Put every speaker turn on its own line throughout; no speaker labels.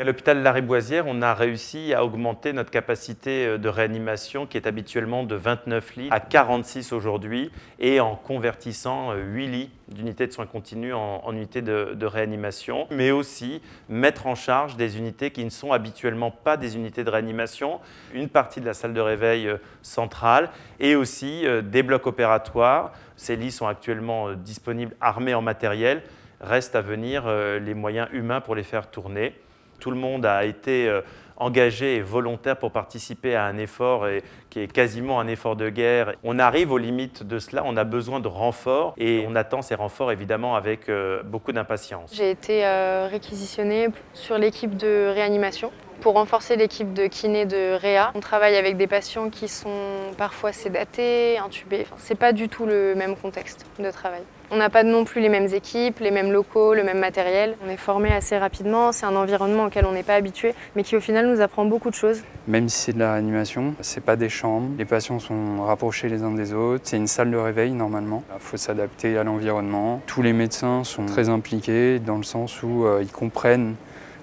À l'hôpital Lariboisière, on a réussi à augmenter notre capacité de réanimation qui est habituellement de 29 lits à 46 aujourd'hui et en convertissant 8 lits d'unités de soins continus en unités de réanimation, mais aussi mettre en charge des unités qui ne sont habituellement pas des unités de réanimation, une partie de la salle de réveil centrale et aussi des blocs opératoires. Ces lits sont actuellement disponibles, armés en matériel. Reste à venir les moyens humains pour les faire tourner. Tout le monde a été engagé et volontaire pour participer à un effort qui est quasiment un effort de guerre. On arrive aux limites de cela, on a besoin de renforts et on attend ces renforts évidemment avec beaucoup d'impatience.
J'ai été réquisitionnée sur l'équipe de réanimation pour renforcer l'équipe de kiné de réa. On travaille avec des patients qui sont parfois sédatés, intubés. Enfin, c'est pas du tout le même contexte de travail. On n'a pas non plus les mêmes équipes, les mêmes locaux, le même matériel. On est formé assez rapidement, c'est un environnement auquel on n'est pas habitué, mais qui au final nous apprend beaucoup de choses.
Même si c'est de la réanimation, c'est pas des chambres, les patients sont rapprochés les uns des autres, c'est une salle de réveil normalement. Il faut s'adapter à l'environnement. Tous les médecins sont très impliqués dans le sens où ils comprennent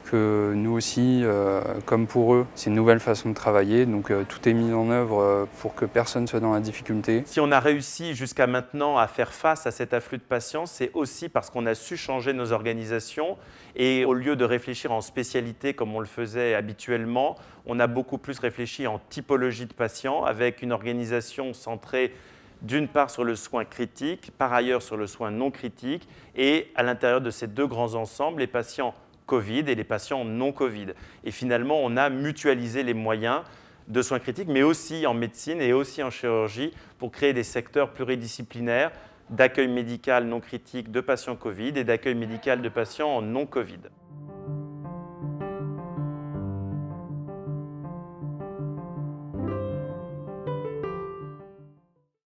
que nous aussi, comme pour eux, c'est une nouvelle façon de travailler, donc tout est mis en œuvre pour que personne soit dans la difficulté.
Si on a réussi jusqu'à maintenant à faire face à cet afflux de patients, c'est aussi parce qu'on a su changer nos organisations et au lieu de réfléchir en spécialité comme on le faisait habituellement, on a beaucoup plus réfléchi en typologie de patients avec une organisation centrée d'une part sur le soin critique, par ailleurs sur le soin non critique et à l'intérieur de ces deux grands ensembles, les patients Covid et les patients non Covid. Et finalement, on a mutualisé les moyens de soins critiques, mais aussi en médecine et aussi en chirurgie pour créer des secteurs pluridisciplinaires d'accueil médical non critique de patients Covid et d'accueil médical de patients non Covid.